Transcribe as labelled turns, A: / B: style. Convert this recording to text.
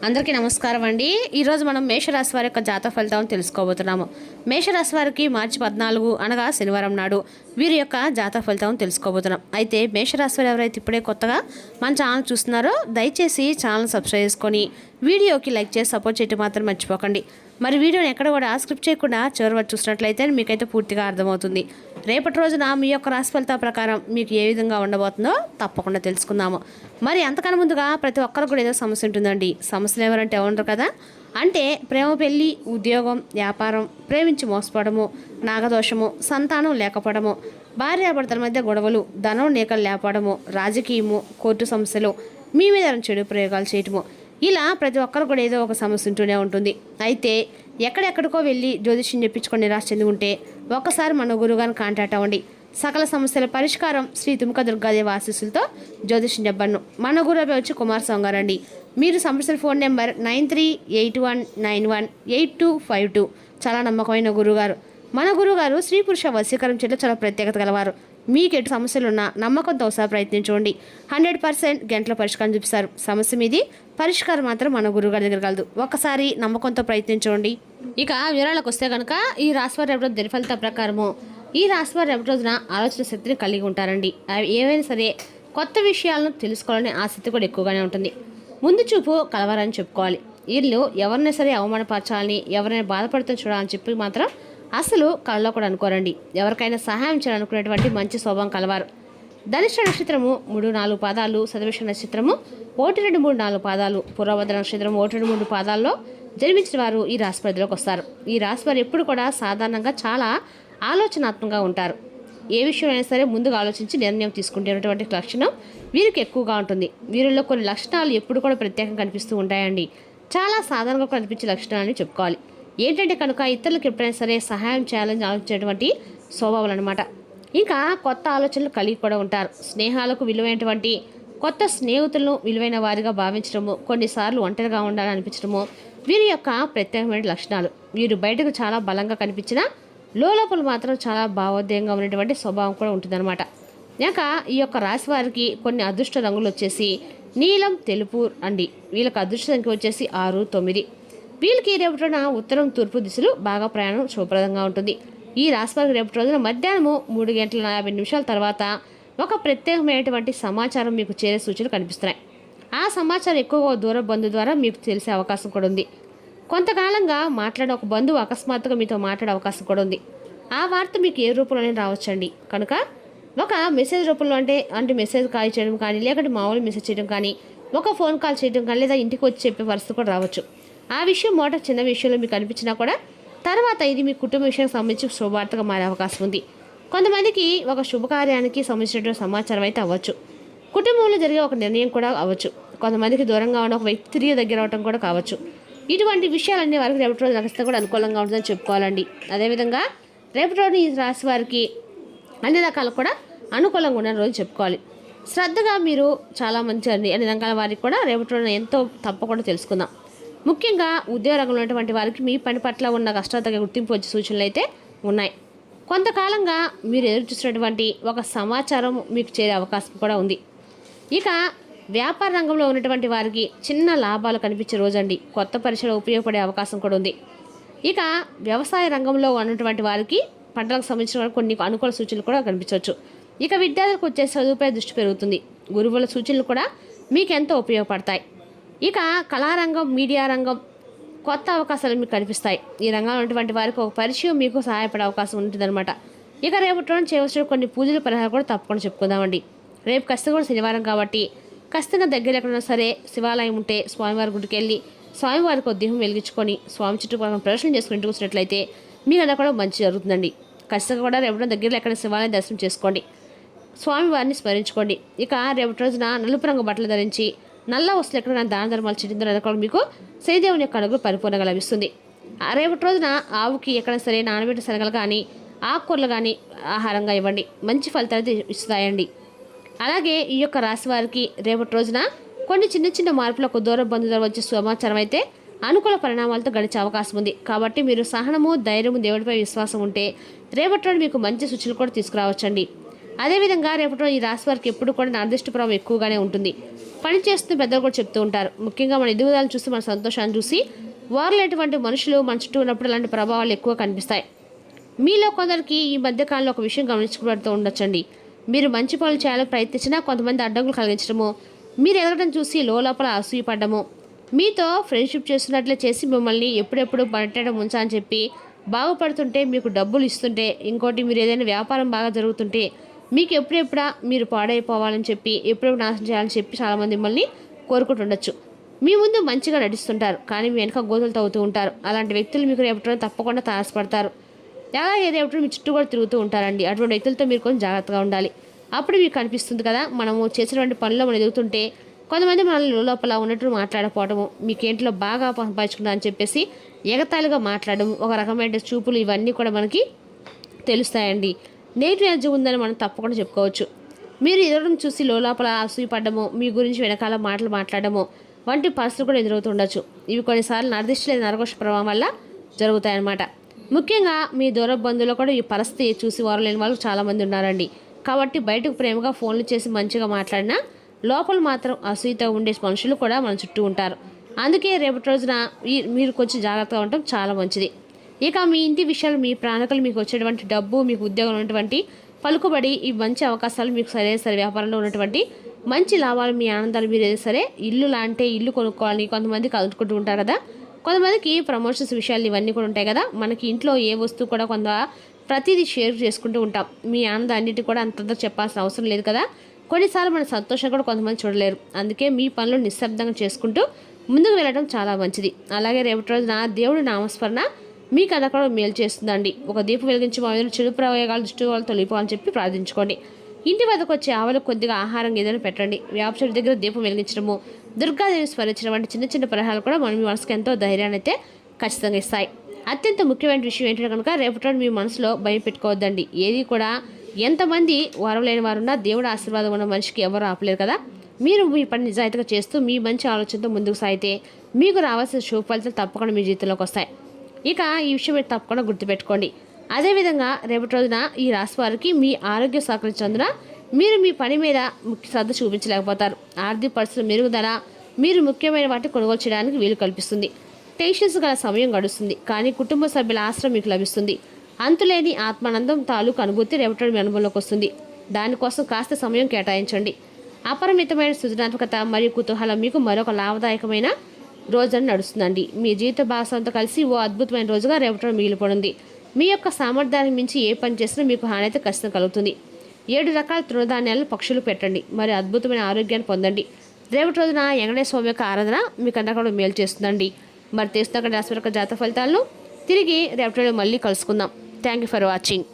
A: అందరికీ నమస్కారం అండి. ఈరోజు మనం మేషరాశి వారి యొక్క జాతక ఫలితాలను తెలుసుకోబోతున్నాము. మేషరాశి వారికి మార్చి 14 అనగా శనివారం నాడు వీరి యొక్క జాతక ఫలితాలను తెలుసుకోబోతున్నాం. అయితే మేషరాశి వారు ఎవరైతే ఇప్పుడే కొత్తగా మన ఛానల్ చూస్తున్నారో దయచేసి ఛానల్ సబ్స్క్రైబ్ చేసుకొని వీడియోకి లైక్ చేసి సపోర్ట్ చేయడం మాత్రం మర్చిపోకండి. మరి వీడియోని ఎక్కడ కూడా స్క్రిప్ట్ చేయకుండా చివరి వరకు చూసినట్లయితే మీకైతే పూర్తిగా అర్థమవుతుంది. రేపటి రోజున మీ యొక్క రాశి ఫలితాల ప్రకారం మీకు ఏ విధంగా ఉండబోతుందో తప్పకుండా తెలుసుకుందాము. మరి అంతకన్నా ముందుగా ప్రతి ఒక్కరు కూడా ఏదో సమస్య ఉంటుందండి. సమస్యలు ఎవరంటే ఉండరు కదా, అంటే ప్రేమ, పెళ్లి, ఉద్యోగం, వ్యాపారం, ప్రేమించి మోసపోవడము, నాగదోషము, సంతానం లేకపోవడము, భార్యాభర్తల మధ్య గొడవలు, ధనం నీకలు లేకపోవడము, రాజకీయము, కోర్టు సమస్యలు, మీ మీద చెడు ప్రయోగాలు చేయటము, ఇలా ప్రతి ఒక్కరు కూడా ఏదో ఒక సమస్య ఉంటూనే ఉంటుంది. అయితే ఎక్కడెక్కడికో వెళ్ళి జ్యోతిష్యం చెప్పించుకొని నిరాశ చెంది ఉంటే ఒక్కసారి మన గురువుగారిని కాంటాక్ట్ అవ్వండి. సకల సమస్యల పరిష్కారం శ్రీ తుమ్క దుర్గాదేవి ఆశీస్సులతో జ్యోతిష్యం చెప్పను. మన గురువు వచ్చి కుమారస్వామి గారండి. మీరు సంప్రదించిన ఫోన్ నెంబర్ 9381918252. చాలా నమ్మకమైన గురువుగారు. మన గురువుగారు స్త్రీ పురుష వశీకరణ చేయడం చాలా ప్రత్యేకత గలవారు. మీకు ఎటు సమస్యలున్నా నమ్మకంతో ఒకసారి ప్రయత్నించండి. 100% గంటల పరిష్కారం చూపిస్తారు. సమస్య మీది, పరిష్కారం మాత్రం మన గురువుగారి దగ్గర కలదు. ఒక్కసారి నమ్మకంతో ప్రయత్నించండి. ఇక వివరాలకు వస్తే కనుక ఈ రాశివారి రేపు దిన ఫలితాల ప్రకారము ఈ రాశివారి రేపు రోజున ఆలోచన శక్తిని కలిగి ఉంటారండి. ఏవైనా సరే కొత్త విషయాలను తెలుసుకోవాలనే ఆసక్తి కూడా ఎక్కువగానే ఉంటుంది. ముందు చూపు కలవరని చెప్పుకోవాలి. వీళ్ళు ఎవరినైనా సరే అవమానపరచాలని, ఎవరైనా బాధపడుతూ చూడాలని చెప్పి మాత్రం అసలు కళలో కూడా అనుకోరండి. ఎవరికైనా సహాయం చేయాలనుకునేటువంటి మంచి స్వభావం కలవారు. ధనిష్ట నక్షత్రము 3-4 పాదాలు, శతభిష నక్షత్రము 1-2-3-4 పాదాలు, పూర్వభద్ర నక్షత్రము 1-2-3 పాదాల్లో జన్మించిన వారు ఈ రాశి పరిధిలోకి వస్తారు. ఈ రాశి వారు ఎప్పుడు కూడా సాధారణంగా చాలా ఆలోచనాత్మకంగా ఉంటారు. ఏ విషయమైనా సరే ముందుగా ఆలోచించి నిర్ణయం తీసుకుంటున్నటువంటి లక్షణం వీరికి ఎక్కువగా ఉంటుంది. వీరిలో కొన్ని లక్షణాలు ఎప్పుడు కూడా ప్రత్యేకంగా కనిపిస్తూ ఉంటాయండి. చాలా సాధారణంగా కనిపించే లక్షణాలని చెప్పుకోవాలి. ఏంటంటే కనుక ఇతరులకు ఎప్పుడైనా సరే సహాయం చేయాలని ఆలోచించేటువంటి స్వభావాలు అనమాట. ఇంకా కొత్త ఆలోచనలు కలిగి కూడా ఉంటారు. స్నేహాలకు విలువైనటువంటి కొత్త స్నేహితులను విలువైన వారిగా భావించడము, కొన్నిసార్లు ఒంటరిగా ఉండాలని అనిపించడము వీరి యొక్క ప్రత్యేకమైన లక్షణాలు. వీరు బయటకు చాలా బలంగా కనిపించినా లోపల మాత్రం చాలా భావోద్వేగంగా ఉన్నటువంటి స్వభావం కూడా ఉంటుందన్నమాట. ఇంకా ఈ యొక్క రాశి వారికి కొన్ని అదృష్ట రంగులు వచ్చేసి నీలం, తెలుపు అండి. వీళ్ళకి అదృష్ట సంఖ్య వచ్చేసి 6, 9. వీళ్ళకి రేపటి రోజున ఉత్తరం, తూర్పు దిశలు బాగా ప్రయాణం శుభప్రదంగా ఉంటుంది. ఈ రాశి వారికి రేపటి రోజున మధ్యాహ్నము 3:50 తర్వాత ఒక ప్రత్యేకమైనటువంటి సమాచారం మీకు చేరే సూచనలు కనిపిస్తున్నాయి. ఆ సమాచారం ఎక్కువగా దూర బంధువు ద్వారా మీకు తెలిసే అవకాశం కూడా ఉంది. కొంతకాలంగా మాట్లాడే ఒక బంధువు అకస్మాత్తుగా మీతో మాట్లాడే అవకాశం కూడా ఉంది. ఆ వార్త మీకు ఏ రూపంలోనే రావచ్చండి. కనుక ఒక మెసేజ్ రూపంలో అంటే మెసేజ్ కాల్ చేయడం కానీ, లేకపోతే మామూలు మెసేజ్ చేయడం కానీ, ఒక ఫోన్ కాల్ చేయడం కానీ, లేదా ఇంటికి వచ్చి చెప్పే పరిస్థితి కూడా రావచ్చు. ఆ విషయం చిన్న విషయంలో మీకు అనిపించినా కూడా తర్వాత ఇది మీ కుటుంబ విషయానికి సంబంధించి శుభవార్తగా మారే అవకాశం ఉంది. కొంతమందికి ఒక శుభకార్యానికి సంబంధించినటువంటి సమాచారం అయితే అవ్వచ్చు. కుటుంబంలో జరిగే ఒక నిర్ణయం కూడా అవ్వచ్చు. కొంతమందికి దూరంగా ఉన్న ఒక వ్యక్తి తిరిగి దగ్గర అవడం కూడా కావచ్చు. ఇటువంటి విషయాలన్నీ వారికి రేపటి రోజు నడుస్తే కూడా అనుకూలంగా ఉంటుందని చెప్పుకోవాలండి. అదేవిధంగా రేపటి రోజు ఈ రాశి వారికి అన్ని రకాలు కూడా అనుకూలంగా ఉన్న రోజు చెప్పుకోవాలి. శ్రద్ధగా మీరు చాలా మంచి అన్ని రంగాల వారికి కూడా రేపటి రోజున ఎంతో తప్పకుండా తెలుసుకుందాం. ముఖ్యంగా ఉద్యోగ రంగంలో ఉన్నటువంటి వారికి మీ పని పట్ల ఉన్న కష్టాలు తగ్గ గుర్తింపు వచ్చే సూచనలు అయితే ఉన్నాయి. కొంతకాలంగా మీరు ఎదురు చూసినటువంటి ఒక సమాచారం మీకు చేరే అవకాశం కూడా ఉంది. ఇక వ్యాపార రంగంలో ఉన్నటువంటి వారికి చిన్న లాభాలు కనిపించే రోజండి. కొత్త పరీక్షలు ఉపయోగపడే అవకాశం కూడా ఉంది. ఇక వ్యవసాయ రంగంలో ఉన్నటువంటి వారికి పంటలకు సంబంధించిన కొన్ని అనుకూల సూచనలు కూడా కనిపించవచ్చు. ఇక విద్యార్థులకు వచ్చే చదువుపై దృష్టి పెరుగుతుంది. గురువుల సూచనలు కూడా మీకు ఎంతో ఉపయోగపడతాయి. ఇక కళారంగం, మీడియా రంగం కొత్త అవకాశాలు మీకు కనిపిస్తాయి. ఈ రంగంలో ఉన్నటువంటి వారికి ఒక పరిచయం మీకు సహాయపడే అవకాశం ఉంటుందన్నమాట. ఇక రేపటి రోజున చేయవలసిన కొన్ని పూజల పరిహారం కూడా తప్పకుండా చెప్పుకుందామండి. రేపు ఖచ్చితంగా కూడా శనివారం కాబట్టి ఖచ్చితంగా దగ్గర ఎక్కడైనా సరే శివాలయం ఉంటే స్వామివారి గుడికి వెళ్ళి స్వామివారికి ఒక దీపం వెలిగించుకొని స్వామి చుట్టూ ప్రదర్శన చేసుకుని ఇంటికి వచ్చినట్లయితే మీకు అలా కూడా మంచి జరుగుతుందండి. ఖచ్చితంగా కూడా రేపటి దగ్గరలో ఎక్కడ శివాలయం దర్శనం చేసుకోండి, స్వామివారిని స్మరించుకోండి. ఇక రేపటి రోజున నలుపు రంగు బట్టలు ధరించి నల్ల వస్తువులు ఎక్కడైనా దాన ధర్మాలు చేయడం మీకు శ్రీదేవుని యొక్క అనుగ్రహం పరిపూర్ణంగా లభిస్తుంది. రేపటి రోజున ఆవుకి ఎక్కడైనా సరే నానబెట్టిన శనగలు కానీ, ఆకుకూరలు కానీ ఆహారంగా ఇవ్వండి. మంచి ఫలితాలు ఇస్తాయండి. అలాగే ఈ యొక్క రాశి వారికి రేపటి రోజున కొన్ని చిన్న మార్పులు ఒక దూర బంధువుల వచ్చే సమాచారం అయితే అనుకూల పరిణామాలతో గడిచే అవకాశం ఉంది. కాబట్టి మీరు సహనము, ధైర్యము, దేవుడిపై విశ్వాసం ఉంటే రేపటి రోజు మీకు మంచి సూచనలు కూడా తీసుకురావచ్చండి. అదేవిధంగా రేపటి రోజు ఈ రాశి వారికి ఎప్పుడు కూడా అదృష్ట ప్రభావం ఎక్కువగానే ఉంటుంది. పని చేస్తున్న పెద్దలు కూడా చెప్తూ ఉంటారు. ముఖ్యంగా మన ఎదుగుదలను చూసి మన సంతోషాన్ని చూసి వారిలో ఎటువంటి మనుషులు మన చుట్టూ ఉన్నప్పుడు అలాంటి ప్రభావాలు ఎక్కువ కనిపిస్తాయి. మీలో కొందరికి ఈ మధ్యకాలంలో ఒక విషయం గమనించబడుతూ ఉండొచ్చండి. మీరు మంచి పనులు చేయాలని ప్రయత్నించినా కొంతమంది అడ్డంకులు కలిగించడము, మీరు ఎదగడం చూసి లోపల అసూయపడ్డము, మీతో ఫ్రెండ్షిప్ చేస్తున్నట్లే చేసి మిమ్మల్ని ఎప్పుడెప్పుడు పట్టడం ఉంచా అని చెప్పి బాగుపడుతుంటే, మీకు డబ్బులు ఇస్తుంటే, ఇంకోటి మీరు ఏదైనా వ్యాపారం బాగా జరుగుతుంటే మీకు ఎప్పుడెప్పుడా మీరు పాడైపోవాలని చెప్పి ఎప్పుడెప్పుడు నాశనం చేయాలని చెప్పి చాలామంది మిమ్మల్ని కోరుకుంటుండొచ్చు. మీ ముందు మంచిగా నటిస్తుంటారు, కానీ మీ వెనక గోతులు తవ్వుతూ ఉంటారు. అలాంటి వ్యక్తులు మీకు రేపటి తప్పకుండా తారసపడతారు. అలాగే రేపటి మీ చుట్టూ కూడా తిరుగుతూ ఉంటారండి. అటువంటి వ్యక్తులతో మీరు కొంచెం జాగ్రత్తగా ఉండాలి. అప్పుడు మీకు కనిపిస్తుంది కదా, మనము చేసినటువంటి పనుల్లో మనం ఎదుగుతుంటే కొంతమంది మనల్ని లోపల ఉన్నట్టు మాట్లాడకపోవడము, మీకేంట్లో బాగా సంపాదించుకున్నా అని చెప్పేసి ఎగతాళిగా మాట్లాడము, ఒక రకమైన చూపులు, ఇవన్నీ కూడా మనకి తెలుస్తాయండి. నెగిటివ్ ఎనర్జీ ఉందని మనం తప్పకుండా చెప్పుకోవచ్చు. మీరు ఎదురడం చూసి లోపల అసూయపడ్డము, మీ గురించి వెనకాల మాటలు మాట్లాడము వంటి పరిస్థితులు కూడా ఎదురవుతుండొచ్చు. ఇవి కొన్నిసార్లు నరదిష్టి లేదా నరకోశ ప్రభావం వల్ల జరుగుతాయన్నమాట. ముఖ్యంగా మీ దూర బంధువులు కూడా ఈ పరిస్థితి చూసి వారు లేని వాళ్ళు చాలామంది ఉన్నారండి. కాబట్టి బయటకు ప్రేమగా ఫోన్లు చేసి మంచిగా మాట్లాడినా లోపల మాత్రం అసూయతో ఉండే మనుషులు కూడా మన చుట్టూ ఉంటారు. అందుకే రేపటి రోజున మీరు కొంచెం జాగ్రత్తగా ఉండటం చాలా మంచిది. ఇక మీ ఇంటి విషయాలు, మీ ప్రాణకులు, మీకు వచ్చేటువంటి డబ్బు, మీకు ఉద్యోగం ఉన్నటువంటి పలుకుబడి, ఈ మంచి అవకాశాలు, మీకు సరే వ్యాపారంలో ఉన్నటువంటి మంచి లాభాలు, మీ ఆనందాలు, మీరు ఏదైనా సరే ఇల్లు లాంటి ఇల్లు కొనుక్కోవాలని కొంతమందికి అనుకుంటూ ఉంటారు కదా, కొంతమందికి ప్రమోషన్స్ విషయాలు ఇవన్నీ కూడా ఉంటాయి కదా. మనకి ఇంట్లో ఏ వస్తువు కూడా ప్రతిదీ షేర్ చేసుకుంటూ ఉంటాం. మీ ఆనందం అన్నిటి కూడా అంతంత చెప్పాల్సిన అవసరం లేదు కదా. కొన్నిసార్లు మన సంతోషం కూడా కొంతమంది చూడలేరు. అందుకే మీ పనులు నిశ్శబ్దంగా చేసుకుంటూ ముందుకు వెళ్ళడం చాలా మంచిది. అలాగే రేపటి రోజున దేవుడి నామస్మరణ మీకు అలా కూడా మేలు చేస్తుందండి. ఒక దీపం వెలిగించి మా మీద చెడు ప్రయోగాలు, దుష్టులు తొలిపోవాలని చెప్పి ప్రార్థించుకోండి. ఇంటి వద్దకు వచ్చే ఆవులకు కొద్దిగా ఆహారం ఏదైనా పెట్టండి. వేప చెట్టు దగ్గర దీపం వెలిగించడము, దుర్గాదేవి స్మరించడం వంటి చిన్న చిన్న పరిహారాలు కూడా మన మీ మనసుకు ఎంతో ధైర్యాన్ని అయితే ఖచ్చితంగా ఇస్తాయి. అత్యంత ముఖ్యమైన విషయం ఏంటంటే కనుక రేపటి రోజు మీ మనసులో భయం పెట్టుకోవద్దండి. ఏది కూడా ఎంతమంది వరవలేని వారున్నా దేవుడు ఆశీర్వాదం ఉన్న మనిషికి ఎవరు ఆపలేరు కదా. మీరు మీ పని నిజాయితీగా చేస్తూ మీ మంచి ఆలోచనతో ముందుకు సాగితే మీకు రావాల్సిన శుభ ఫలితాలు తప్పకుండా మీ జీవితంలోకి వస్తాయి. ఇక ఈ విషయం మీరు తప్పకుండా గుర్తుపెట్టుకోండి. అదేవిధంగా రేపటి రోజున ఈ రాశి వారికి మీ ఆరోగ్యం సహకరించినందున మీరు మీ పని మీద ముఖ్య శ్రద్ధ చూపించలేకపోతారు. ఆర్థిక పరిస్థితుల మెరుగుదల మీరు ముఖ్యమైన వాటిని కొనుగోలు చేయడానికి వీలు కల్పిస్తుంది. టెన్షన్స్ గల సమయం గడుస్తుంది, కానీ కుటుంబ సభ్యుల ఆశ్రయం మీకు లభిస్తుంది. అంతులేని ఆత్మానందం తాలూకు అనుభూతి రేపటి మీ అనుభవంలోకి వస్తుంది. దానికోసం కాస్త సమయం కేటాయించండి. అపరిమితమైన సృజనాత్మకత మరియు కుతూహలం మీకు మరొక లాభదాయకమైన రోజుని నడుస్తుందండి. మీ జీవిత భాగస్వామితో కలిసి ఓ అద్భుతమైన రోజుగా రేపటి మిగిలిపోనుంది. మీ యొక్క సామర్థ్యానికి మించి ఏ పని చేసినా మీకు హాని అయితే ఖచ్చితంగా కలుగుతుంది. 7 రకాల తృణధాన్యాలను పక్షులు పెట్టండి, మరి అద్భుతమైన ఆరోగ్యాన్ని పొందండి. రేపటి రోజున వెంకటేశ్వర స్వామి యొక్క ఆరాధన మీకు అందరికీ కూడా మేలు చేస్తుందండి. మరి తెలుస్తున్న రాశి యొక్క జాతక ఫలితాలను తిరిగి రేపటి మళ్ళీ కలుసుకుందాం. Thank you for watching.